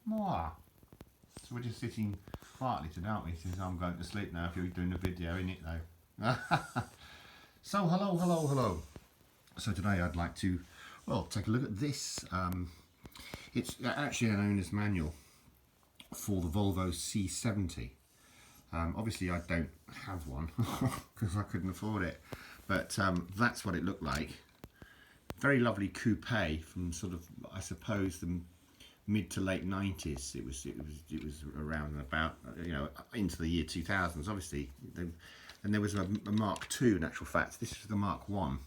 Mwah. So we're just sitting quietly today, aren't we? Since I'm going to sleep now if you're doing a video, innit though? So hello. So today I'd like to, well, take a look at this. It's actually an owner's manual for the Volvo C70. Obviously I don't have one because I couldn't afford it, but that's what it looked like. Very lovely coupe from sort of, I suppose, the mid to late 90s. It was around and about, you know, into the year 2000s. Obviously, and there was a Mark II. In actual fact, this is the Mark 1.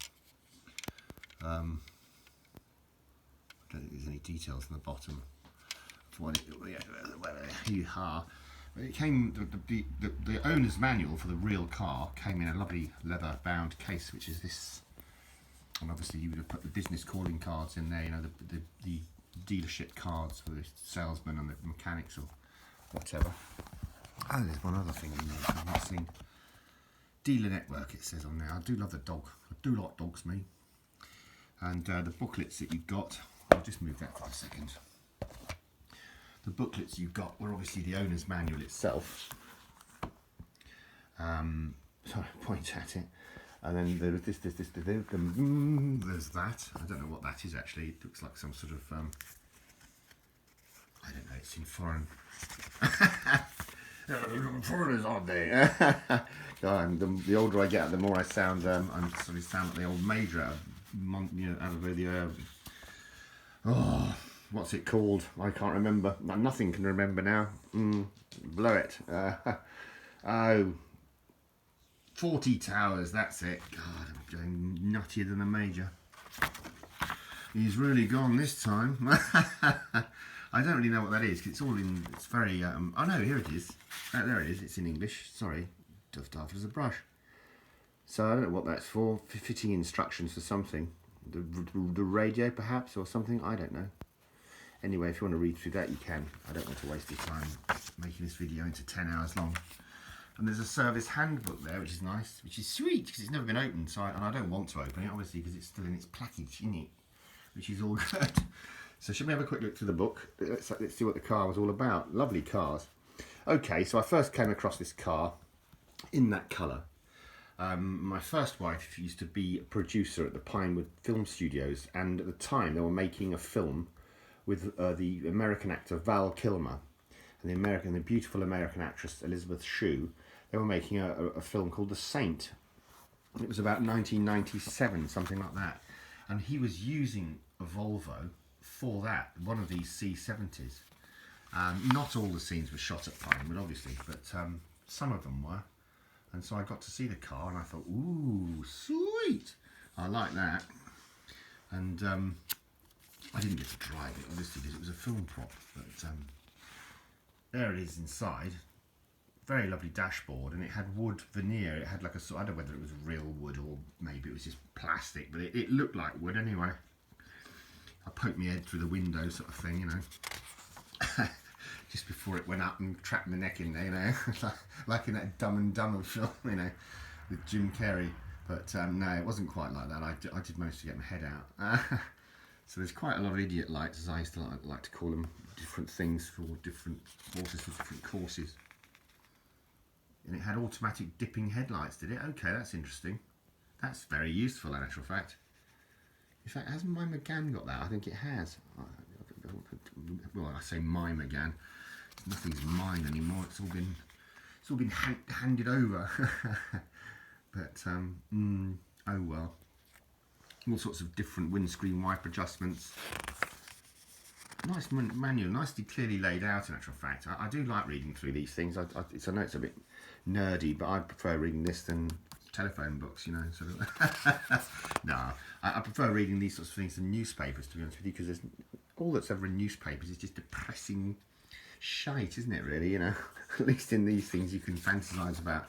I don't think there's any details on the bottom of what it came. The owner's manual for the real car came in a lovely leather-bound case, which is this. And obviously, you would have put the business calling cards in there. You know, the dealership cards for the salesman and the mechanics or whatever. And there's one other thing in there I've not seen. Dealer network, it says on there. I do love the dog. I do like dogs, me. And the booklets that you got, I'll just move that for a second. The booklets you got were obviously the owner's manual itself. So I point at it. And then there was this, there's that. I don't know what that is actually. It looks like some sort of, I don't know, it's in foreign. Foreigners, aren't they? God, the older I get, the more I sound, I'm sort of sound like the old major out of the, oh, what's it called? I can't remember. Nothing can remember now. Blow it. Oh. 40 Towers, that's it. God, I'm going nuttier than a major. He's really gone this time. I don't really know what that is, because it's all in, it's very, oh no, here it is. There it is, it's in English. Sorry, duffed off as a brush. So I don't know what that's for. Fitting instructions for something. The radio perhaps, or something, I don't know. Anyway, if you want to read through that, you can. I don't want to waste your time making this video into 10 hours long. And there's a service handbook there, which is nice, which is sweet, because it's never been opened, so and I don't want to open it, obviously, because it's still in its package, isn't it? Which is all good. So should we have a quick look through the book? Let's see what the car was all about. Lovely cars. Okay, so I first came across this car in that colour. My first wife used to be a producer at the Pinewood Film Studios, and at the time they were making a film with the American actor Val Kilmer and the beautiful American actress Elizabeth Shue. They were making a film called The Saint. It was about 1997, something like that. And he was using a Volvo for that, one of these C70s. Not all the scenes were shot at Pinewood, obviously, but some of them were. And so I got to see the car and I thought, ooh, sweet! I like that. And I didn't get to drive it, obviously, because it was a film prop. But there it is inside. Very lovely dashboard, and it had wood veneer. It had like a sort, I don't know whether it was real wood or maybe it was just plastic, but it looked like wood anyway. I poked my head through the window, sort of thing, you know, just before it went up and trapped my neck in there, you know, like in that Dumb and Dumber film, you know, with Jim Carrey. But no, it wasn't quite like that. I did manage to get my head out. So there's quite a lot of idiot lights, as I used to like to call them, different things for different horses for different courses. And it had automatic dipping headlights, did it? Okay, that's interesting. That's very useful, in actual fact. In fact, hasn't my Megane got that? I think it has. Well, I say my Megane. Nothing's mine anymore. It's all been handed over. But oh well. All sorts of different windscreen wiper adjustments. Nice manual, nicely clearly laid out in actual fact. I do like reading through these things. I know it's a bit nerdy, but I prefer reading this than telephone books, you know. Sort of. No, I prefer reading these sorts of things than newspapers, to be honest with you, because there's all that's ever in newspapers is just depressing shite, isn't it, really, you know? At least in these things you can fantasise about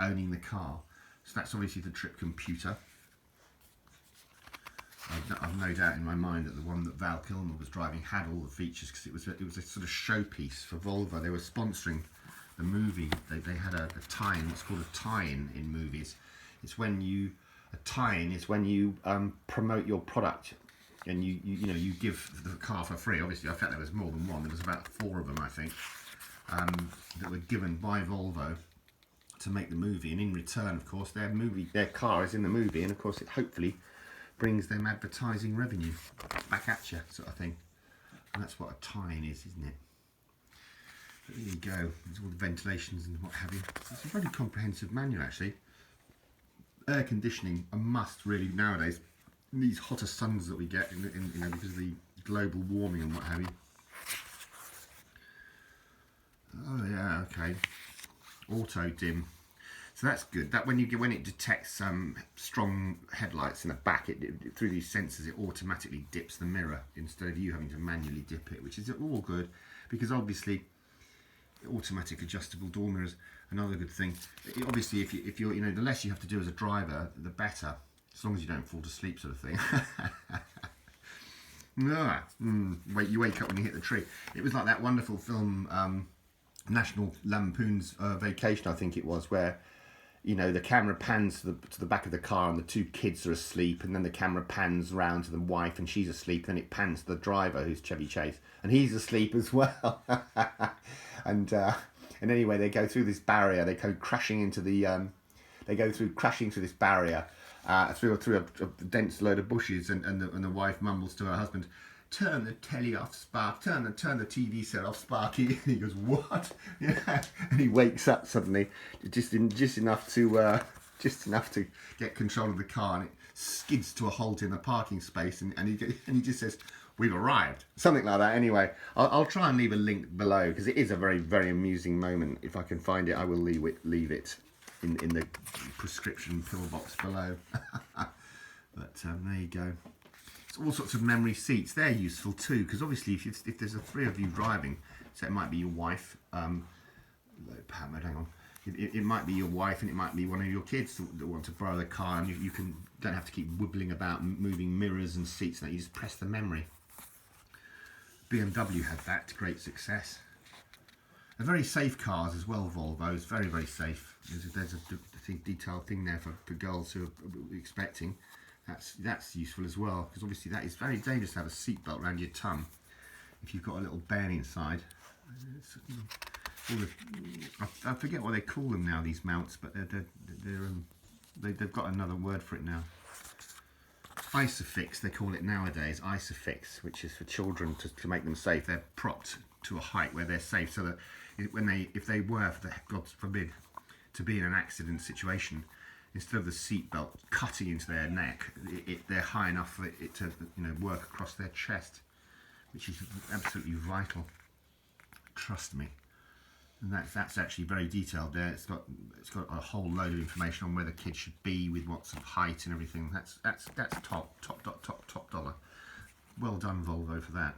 owning the car. So that's obviously the trip computer. I've no doubt in my mind that the one that Val Kilmer was driving had all the features, because it was a sort of showpiece for Volvo. They were sponsoring the movie. They had a tie-in. It's called a tie-in in movies. It's when you a tie-in is when you promote your product and you know, you give the car for free. Obviously, I felt there was more than one. There was about 4 of them, I think, that were given by Volvo to make the movie, and in return, of course, their car is in the movie, and of course, it hopefully brings them advertising revenue back at you, sort of thing. And that's what a tie-in is, isn't it? But there you go. There's all the ventilations and what have you. It's a very comprehensive manual, actually. Air conditioning, a must really nowadays. These hotter suns that we get, you know, because of the global warming and what have you. Oh yeah, okay. Auto dim. So that's good. That when it detects strong headlights in the back, through these sensors, it automatically dips the mirror instead of you having to manually dip it, which is all good, because obviously automatic adjustable door mirrors, another good thing. Obviously, if you're, you know, the less you have to do as a driver, the better, as long as you don't fall to sleep, sort of thing. You wake up when you hit the tree. It was like that wonderful film, National Lampoon's Vacation, I think it was, where, you know, the camera pans to the back of the car and the 2 kids are asleep, and then the camera pans round to the wife and she's asleep, and then it pans to the driver, who's Chevy Chase, and he's asleep as well. And anyway, they go through this barrier. They go crashing into the. Crashing through this barrier, through a dense load of bushes, and the wife mumbles to her husband, "Turn the telly off, Spark. Turn the TV set off, Sparky." And he goes, "What?" Yeah. And he wakes up suddenly, just enough to get control of the car, and it skids to a halt in the parking space, and he just says, "We've arrived," something like that. Anyway, I'll try and leave a link below, because it is a very, very amusing moment. If I can find it, I will leave it in the prescription pill box below. But there you go. It's all sorts of memory seats. They're useful too, because obviously if there's 3 of you driving, so it might be your wife. Hang on. It might be your wife, and it might be one of your kids that want to borrow the car, and you don't have to keep wibbling about moving mirrors and seats. You just press the memory. BMW had that to great success. They're very safe cars as well, Volvo. It's very, very safe. There's a detailed thing there for girls who are expecting. That's useful as well, because obviously that is very dangerous to have a seatbelt around your tongue if you've got a little bairn inside. I forget what they call them now, these mounts, but they've got another word for it now. Isofix, they call it nowadays, Isofix, which is for children to make them safe. They're propped to a height where they're safe, so that if they were, God forbid, to be in an accident situation, instead of the seatbelt cutting into their neck, they're high enough for it to, you know, work across their chest, which is absolutely vital. Trust me. And that's actually very detailed there. It's got a whole load of information on where the kid should be, with what sort of height and everything. That's top dollar. Well done, Volvo, for that.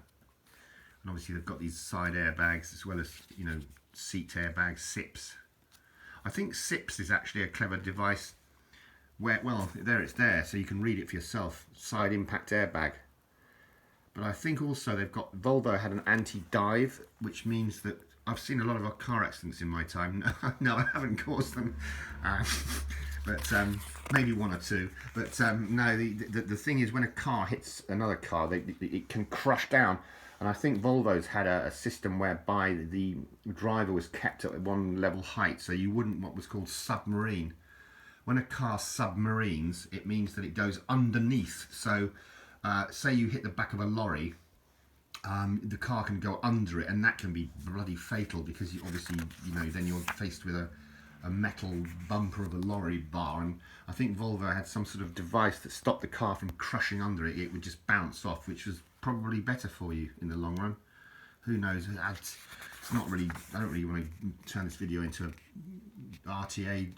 And obviously they've got these side airbags, as well as, you know, seat airbags, SIPs. I think SIPs is actually a clever device where, well, it's there, so you can read it for yourself. Side impact airbag. But I think also Volvo had an anti-dive, which means that I've seen a lot of car accidents in my time. No, I haven't caused them, but maybe 1 or 2. But no, the thing is, when a car hits another car, it can crush down. And I think Volvo's had a system whereby the driver was kept at 1 level height, so you wouldn't what was called submarine. When a car submarines, it means that it goes underneath. So say you hit the back of a lorry, the car can go under it, and that can be bloody fatal, because obviously, you know, then you're faced with a metal bumper of a lorry bar. And I think Volvo had some sort of device that stopped the car from crushing under it. It would just bounce off, which was probably better for you in the long run. Who knows? It's not really. I don't really want to turn this video into a RTA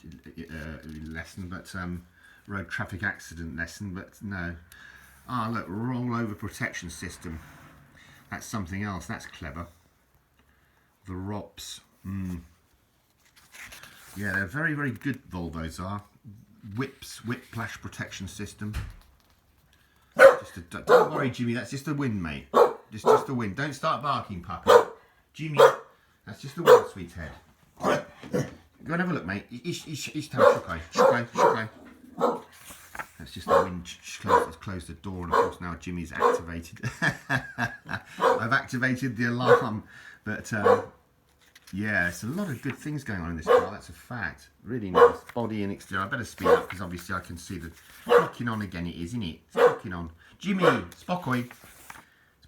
lesson, but road traffic accident lesson. But no. Ah, look, rollover protection system. That's something else. That's clever. The ROPS. Yeah, they're very, very good, Volvos are. Whiplash protection system. Don't worry, Jimmy, that's just the wind, mate. Just the wind. Don't start barking, puppy. Jimmy, that's just the wind, sweethead. Go and have a look, mate. Ish time, shukai. That's just the wind closed the door, and of course now Jimmy's activated. I've activated the alarm, but yeah, it's a lot of good things going on in this car, that's a fact. Really nice body and exterior. I better speed up because obviously I can see the clicking on again. It is, isn't it? It's clicking on. Jimmy, spokoj.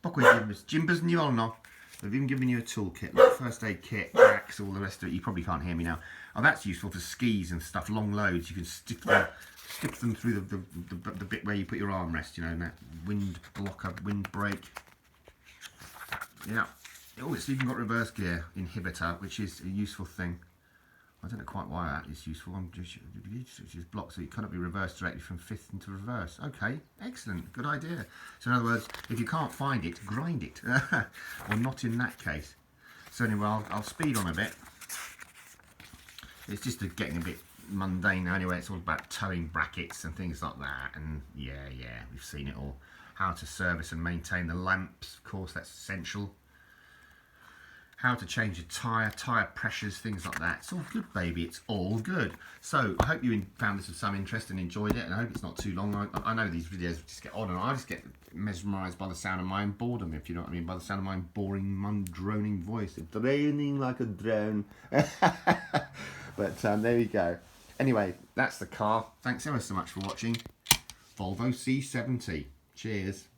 Spokoj, Jimbers new on now. They've even given you a toolkit, like first aid kit, packs, all the rest of it. You probably can't hear me now. Oh, that's useful for skis and stuff, long loads. You can stick them through the bit where you put your armrest, you know, and that wind blocker, wind brake. Yeah. Oh, it's even got reverse gear inhibitor, which is a useful thing. I don't know quite why that is useful. Which is blocked, so it cannot be reversed directly from fifth into reverse. Okay, excellent, good idea. So in other words, if you can't find it, grind it, or not in that case. So anyway, I'll speed on a bit. It's just getting a bit mundane now. Anyway, it's all about towing brackets and things like that. And yeah, we've seen it all. How to service and maintain the lamps, of course, that's essential. How to change a tyre pressures, things like that. It's all good, baby. It's all good. So I hope you found this of some interest and enjoyed it, and I hope it's not too long. I know these videos just get on, and I just get mesmerised by the sound of my own boredom, if you know what I mean, by the sound of my own boring, droning voice. It's draining like a drone. But there you go. Anyway, that's the car. Thanks ever so much for watching. Volvo C70. Cheers.